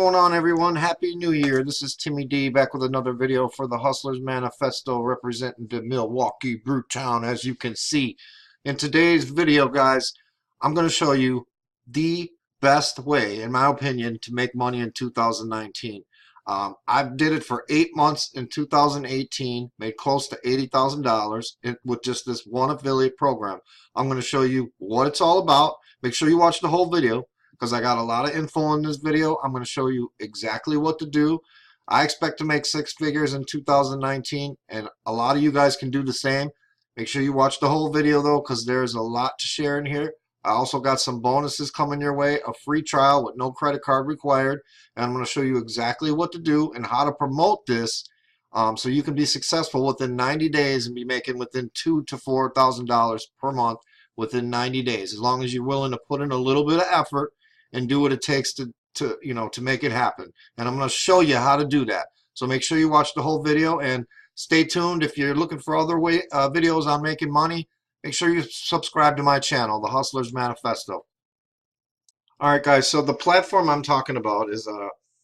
going on, everyone? Happy New Year. This is Timmy D back with another video for the Hustlers Manifesto representing the Milwaukee Brewtown. As you can see in today's video, guys, I'm going to show you the best way, in my opinion, to make money in 2019. I did it for 8 months in 2018, made close to $80,000 with just this one affiliate program. I'm going to show you what it's all about. Make sure you watch the whole video, because I got a lot of info in this video. I'm going to show you exactly what to do. I expect to make 6 figures in 2019, and a lot of you guys can do the same. Make sure you watch the whole video, though, because there's a lot to share in here. I also got some bonuses coming your way, a free trial with no credit card required, and I'm going to show you exactly what to do and how to promote this so you can be successful within 90 days and be making within $2,000 to $4,000 per month within 90 days, as long as you're willing to put in a little bit of effort and do what it takes to make it happen. And I'm going to show you how to do that. So make sure you watch the whole video and stay tuned. If you're looking for other videos on making money, make sure you subscribe to my channel, The Hustlers Manifesto. All right, guys, so the platform I'm talking about is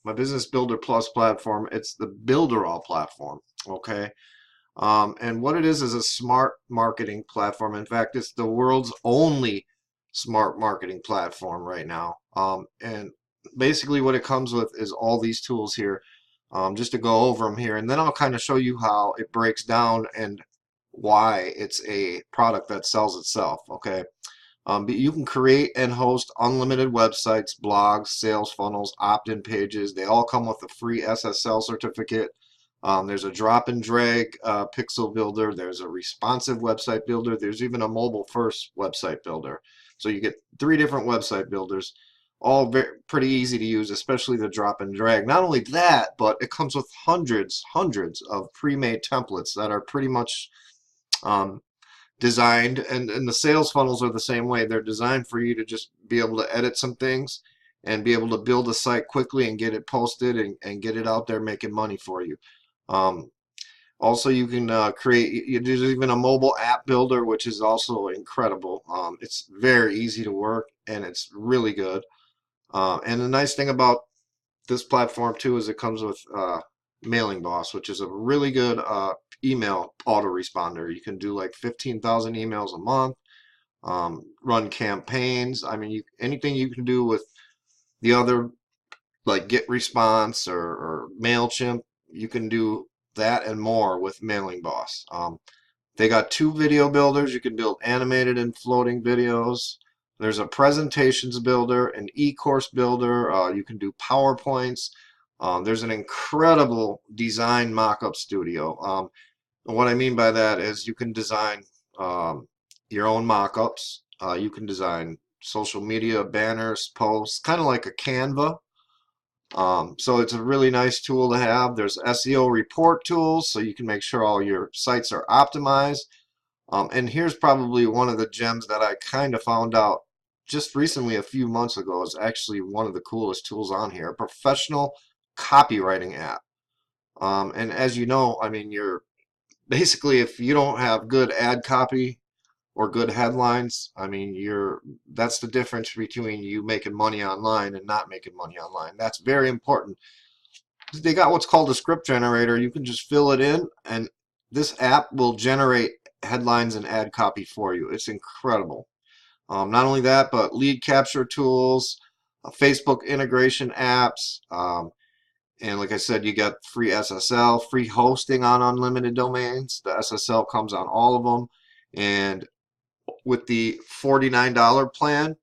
my Business Builder Plus platform. It's the Builderall platform, okay? And what it is a smart marketing platform. In fact, it's the world's only smart marketing platform right now. And basically what it comes with is all these tools here, just to go over them here, and then I'll kind of show you how it breaks down and why it's a product that sells itself. Okay, but you can create and host unlimited websites, blogs, sales funnels, opt-in pages. They all come with a free SSL certificate. There's a drop and drag pixel builder. There's a responsive website builder. There's even a mobile first website builder. So you get 3 different website builders, all pretty easy to use, especially the drop and drag. Not only that, but it comes with hundreds of pre-made templates that are pretty much designed, and the sales funnels are the same way. They're designed for you to just be able to edit some things and be able to build a site quickly and get it posted and get it out there making money for you. Also, you can there's even a mobile app builder, which is also incredible. It's very easy to work, and it's really good. And the nice thing about this platform too is it comes with Mailing Boss, which is a really good email autoresponder. You can do like 15,000 emails a month, run campaigns. I mean, anything you can do with the other, like GetResponse or MailChimp, you can do that and more with Mailing Boss. They got 2 video builders. You can build animated and floating videos. There's a presentations builder, an e-course builder. You can do PowerPoints. There's an incredible design mock-up studio. What I mean by that is you can design your own mock-ups. You can design social media banners, posts, kind of like a Canva. So it's a really nice tool to have. There's SEO report tools, so you can make sure all your sites are optimized. And here's probably one of the gems that I kind of found out just recently, a few months ago, is actually one of the coolest tools on here, a professional copywriting app. And as you know, I mean, you're basically, if you don't have good ad copy or good headlines, I mean, that's the difference between you making money online and not making money online. That's very important. They got what's called a script generator. You can just fill it in, and this app will generate headlines and ad copy for you. It's incredible. Not only that, but lead capture tools, Facebook integration apps, and like I said, you got free SSL, free hosting on unlimited domains. The SSL comes on all of them. And with the $49 plan,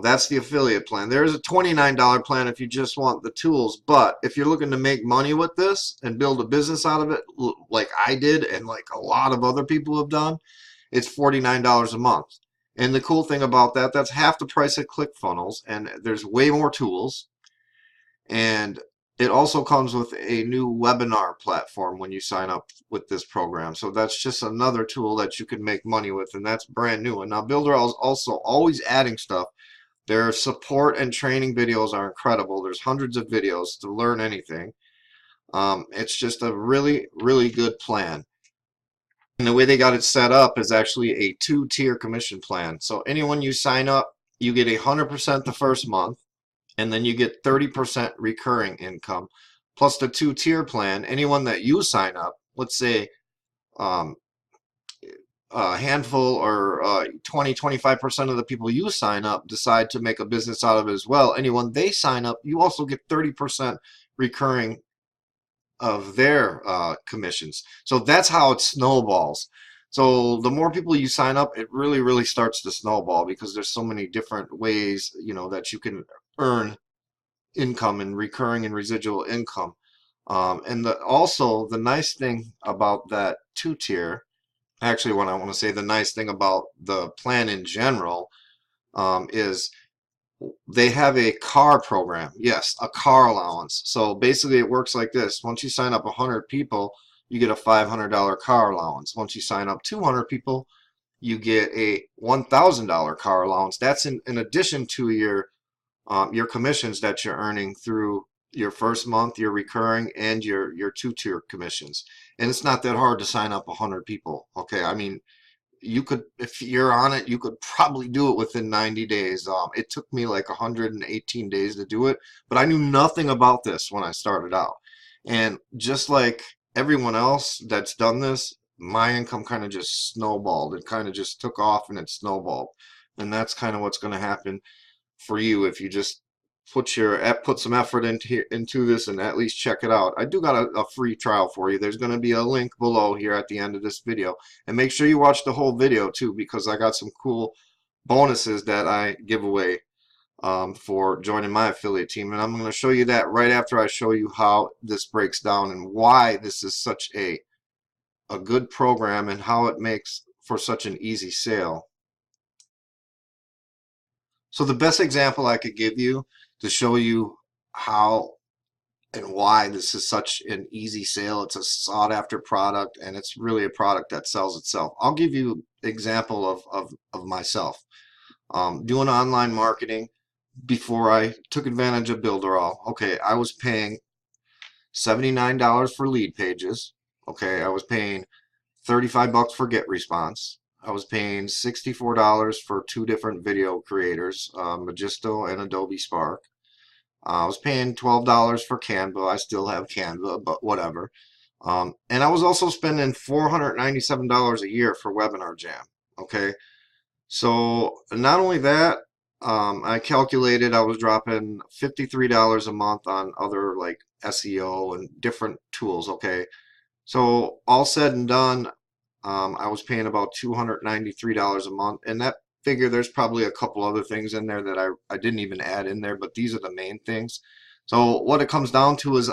that's the affiliate plan. There is a $29 plan if you just want the tools. But if you're looking to make money with this and build a business out of it, like I did and like a lot of other people have done, it's $49 a month. And the cool thing about that, that's half the price of ClickFunnels, and there's way more tools. And it also comes with a new webinar platform when you sign up with this program. So that's just another tool that you can make money with, and that's brand new. And now Builderall is also always adding stuff. Their support and training videos are incredible. There's hundreds of videos to learn anything. It's just a really, really good plan. And the way they got it set up is actually a 2-tier commission plan. So anyone you sign up, you get 100% the first month, and then you get 30% recurring income. Plus the two-tier plan, anyone that you sign up, let's say um, a handful or 20, 25% of the people you sign up decide to make a business out of it as well. Anyone they sign up, you also get 30% recurring of their commissions. So that's how it snowballs. So the more people you sign up, it really, really starts to snowball because there's so many different ways, you know, that you can earn income and recurring and residual income. And also the nice thing about that two-tier, actually what I want to say, the nice thing about the plan in general is they have a car program. Yes, a car allowance. So basically it works like this. Once you sign up 100 people, you get a $500 car allowance. Once you sign up 200 people, you get a $1,000 car allowance. That's in addition to your commissions that you're earning through your first month, your recurring, and your two-tier commissions. And it's not that hard to sign up 100 people. Okay, I mean, you could, if you're on it, you could probably do it within 90 days. It took me like 118 days to do it, but I knew nothing about this when I started out. And just like everyone else that's done this, my income kind of just snowballed. It kind of just took off and it snowballed. And that's kind of what's going to happen for you if you just put some effort into this and at least check it out. I do got a free trial for you. There's going to be a link below here at the end of this video, and make sure you watch the whole video too, because I got some cool bonuses that I give away for joining my affiliate team, and I'm going to show you that right after I show you how this breaks down and why this is such a good program and how it makes for such an easy sale. So the best example I could give you to show you how and why this is such an easy sale, it's a sought after product, and it's really a product that sells itself. I'll give you an example of myself doing online marketing before I took advantage of Builderall. Okay, I was paying $79 for lead pages. Okay, I was paying 35 bucks for get response. I was paying $64 for two different video creators, Magisto and Adobe Spark. I was paying $12 for Canva. I still have Canva, but whatever. And I was also spending $497 a year for Webinar Jam. Okay, so not only that, I calculated I was dropping $53 a month on other like SEO and different tools. Okay, so all said and done, I was paying about $293 a month, and that figure there's probably a couple other things in there that I didn't even add in there, but these are the main things. So what it comes down to is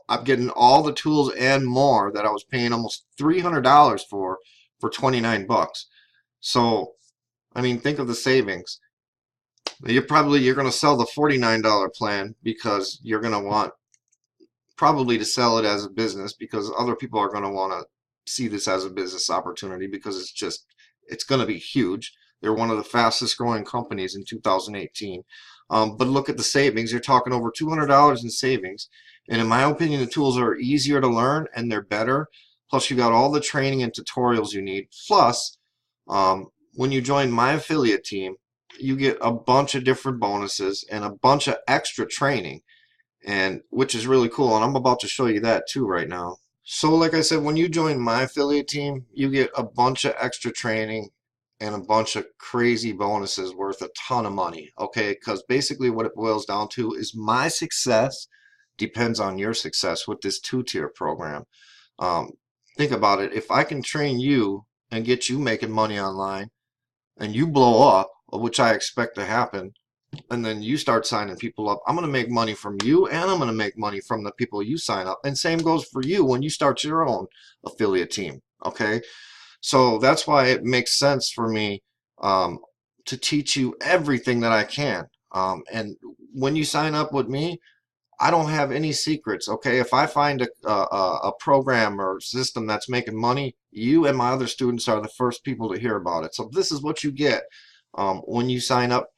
I'm getting all the tools and more that I was paying almost $300 for 29 bucks. So I mean, think of the savings. You're going to sell the $49 plan because you're going to want probably to sell it as a business, because other people are going to want to see this as a business opportunity because it's going to be huge. They're one of the fastest growing companies in 2018. But look at the savings. You're talking over $200 in savings. And in my opinion, the tools are easier to learn and they're better. Plus, you got all the training and tutorials you need. Plus, when you join my affiliate team, you get a bunch of different bonuses and a bunch of extra training, and which is really cool. And I'm about to show you that too right now. So like I said, when you join my affiliate team, you get a bunch of extra training and a bunch of crazy bonuses worth a ton of money. Okay, because basically what it boils down to is my success depends on your success with this two-tier program. Think about it. If I can train you and get you making money online and you blow up, which I expect to happen, and then you start signing people up, I'm going to make money from you, and I'm going to make money from the people you sign up. And same goes for you when you start your own affiliate team. Okay, so that's why it makes sense for me to teach you everything that I can. And when you sign up with me, I don't have any secrets. Okay, if I find a program or system that's making money, you and my other students are the first people to hear about it. So this is what you get when you sign up.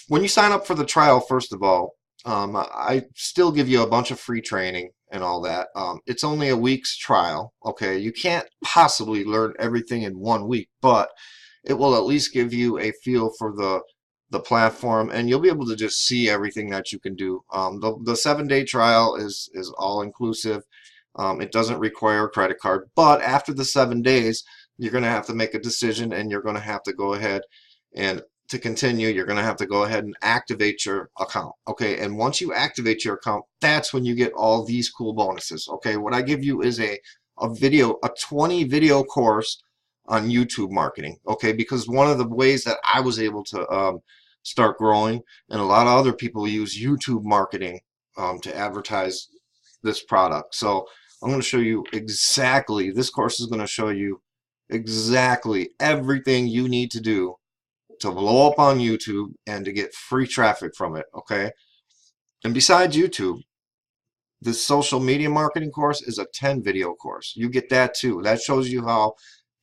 When you sign up for the trial, first of all, I still give you a bunch of free training and all that. It's only a week's trial. Okay, you can't possibly learn everything in 1 week, but it will at least give you a feel for the the platform, and you'll be able to just see everything that you can do. The 7-day trial is all inclusive. It doesn't require a credit card, but after the 7 days, you're going to have to make a decision, and you're going to have to go ahead and to continue, you're going to have to go ahead and activate your account. Okay, and once you activate your account, that's when you get all these cool bonuses. Okay, what I give you is a 20 video course on YouTube marketing. Okay, because one of the ways that I was able to start growing, and a lot of other people use YouTube marketing to advertise this product. So I'm going to show you exactly, this course is going to show you exactly everything you need to do to blow up on YouTube and to get free traffic from it. Okay, and besides YouTube, this social media marketing course is a 10 video course. You get that too. That shows you how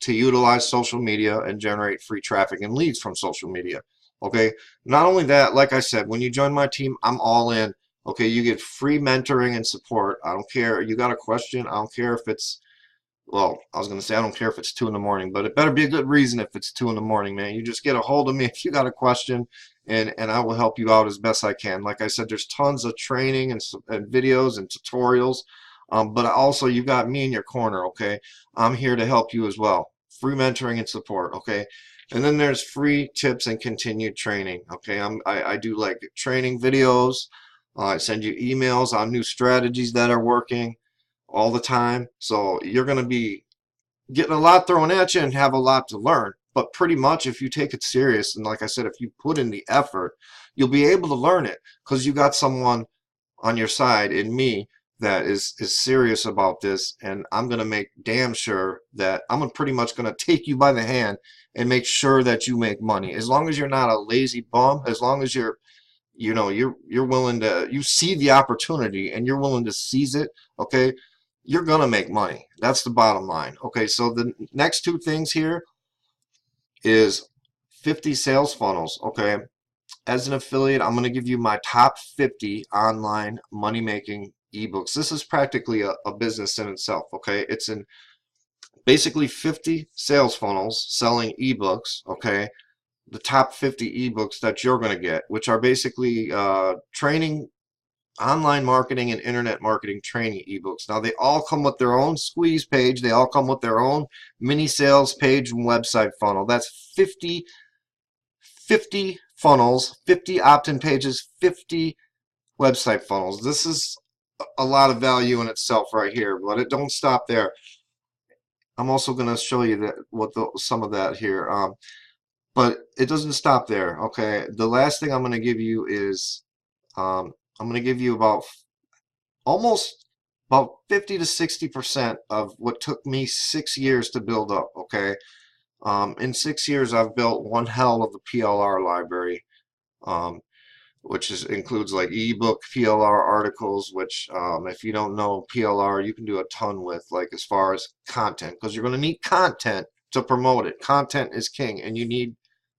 to utilize social media and generate free traffic and leads from social media. Okay, not only that, like I said, when you join my team, I'm all in. Okay, you get free mentoring and support. I don't care. You got a question, I don't care if it's, well, I was going to say I don't care if it's 2 in the morning, but it better be a good reason if it's 2 in the morning, man. You just get a hold of me if you got a question, and I will help you out as best I can. Like I said, there's tons of training and videos and tutorials, but also you got me in your corner, okay? I'm here to help you as well. Free mentoring and support, okay? And then there's free tips and continued training, okay? I do like training videos. I send you emails on new strategies that are working all the time. So you're going to be getting a lot thrown at you and have a lot to learn. But pretty much if you take it serious, and like I said, if you put in the effort, you'll be able to learn it because you got someone on your side in me that is serious about this, and I'm going to make damn sure that I'm pretty much going to take you by the hand and make sure that you make money. As long as you're not a lazy bum, as long as you're, you know, you're willing to, you see the opportunity and you're willing to seize it, okay, you're gonna make money. That's the bottom line. Okay, so the next two things here is 50 sales funnels. Okay, as an affiliate, I'm going to give you my top 50 online money making ebooks. This is practically a business in itself. Okay, it's in basically 50 sales funnels selling ebooks. Okay, the top 50 ebooks that you're going to get, which are basically training, online marketing and internet marketing training ebooks. Now they all come with their own squeeze page. They all come with their own mini sales page and website funnel. That's 50 funnels, 50 opt-in pages, 50 website funnels. This is a lot of value in itself right here, but it don't stop there. I'm also going to show you that some of that here, but it doesn't stop there. Okay, the last thing I'm going to give you is I'm going to give you about 50 to 60% of what took me 6 years to build up. Okay, in 6 years I've built one hell of a PLR library, which includes like ebook PLR articles, which if you don't know PLR, you can do a ton with, like as far as content, because you're going to need content to promote it. Content is king, and you need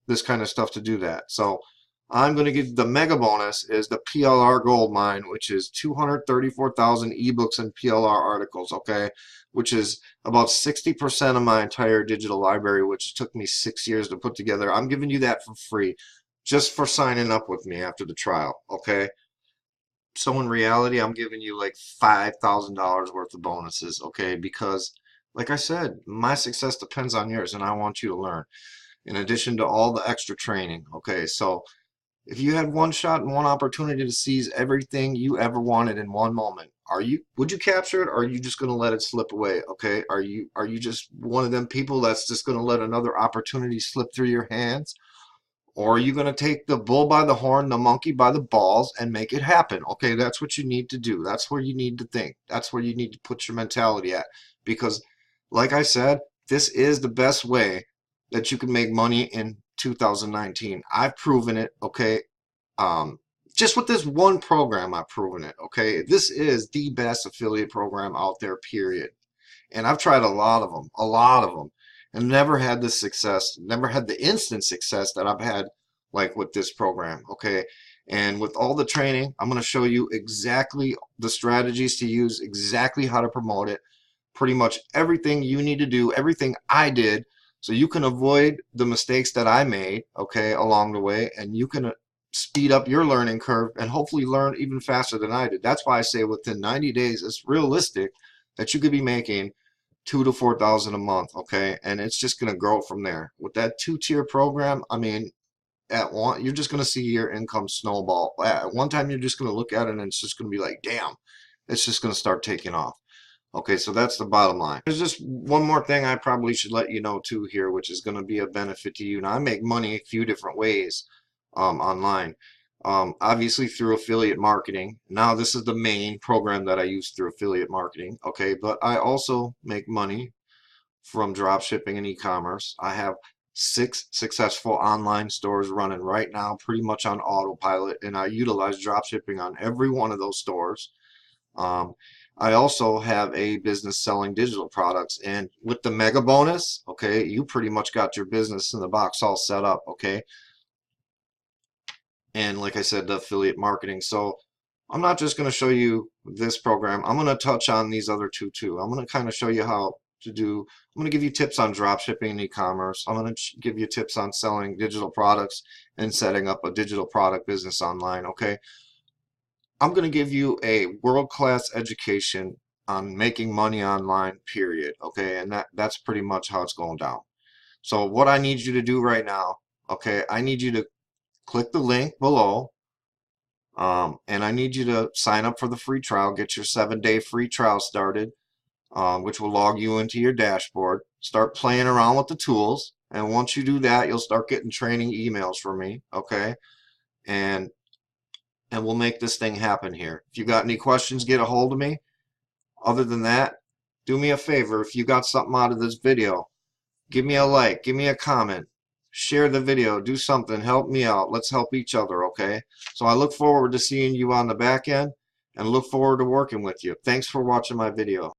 this kind of stuff to do that. So I'm going to give the mega bonus is the PLR gold mine, which is 234,000 ebooks and PLR articles, okay, which is about 60% of my entire digital library, which took me 6 years to put together. I'm giving you that for free just for signing up with me after the trial, okay? So in reality, I'm giving you like $5,000 worth of bonuses, okay? Because like I said, my success depends on yours, and I want you to learn in addition to all the extra training, okay? So if you had one shot and one opportunity to seize everything you ever wanted in one moment, would you capture it, or are you just going to let it slip away? Okay, are you just one of them people that's just going to let another opportunity slip through your hands? Or are you going to take the bull by the horn, the monkey by the balls, and make it happen? Okay, that's what you need to do. That's where you need to think. That's where you need to put your mentality at. Because like I said, this is the best way that you can make money in 2019. I've proven it, okay? Just with this one program, I've proven it, okay? This is the best affiliate program out there, period. And I've tried a lot of them, and never had the success, never had the instant success that I've had like with this program, okay? And with all the training, I'm going to show you exactly the strategies to use, exactly how to promote it, pretty much everything you need to do, everything I did, So you can avoid the mistakes that I made, okay, along the way, and you can speed up your learning curve and hopefully learn even faster than I did. That's why I say within 90 days, it's realistic that you could be making 2 to 4,000 a month, okay, and it's just going to grow from there. With that two-tier program, I mean, at one, you're just going to see your income snowball. At one time, you're just going to look at it and it's just going to be like, damn, it's just going to start taking off. Okay, so that's the bottom line. There's just one more thing I probably should let you know too here, which is going to be a benefit to you. Now, I make money a few different ways online. Obviously through affiliate marketing. Now, this is the main program that I use through affiliate marketing. Okay, but I also make money from drop shipping and e-commerce. I have 6 successful online stores running right now, pretty much on autopilot, and I utilize drop shipping on every one of those stores. I also have a business selling digital products, and with the mega bonus, okay, you pretty much got your business in the box all set up, okay? And like I said, the affiliate marketing. So I'm not just going to show you this program. I'm going to touch on these other two too. I'm going to kind of show you how to do, I'm going to give you tips on drop shipping and e-commerce. I'm going to give you tips on selling digital products and setting up a digital product business online, okay? I'm going to give you a world-class education on making money online, period, okay? And that's pretty much how it's going down. So what I need you to do right now, okay, I need you to click the link below, and I need you to sign up for the free trial, get your 7-day free trial started, which will log you into your dashboard. Start playing around with the tools, and once you do that, you'll start getting training emails from me, okay? And we'll make this thing happen here. If you got any questions, get a hold of me. Other than that, do me a favor. If you got something out of this video, give me a like, give me a comment, share the video, do something, help me out. Let's help each other, okay? So I look forward to seeing you on the back end and look forward to working with you. Thanks for watching my video.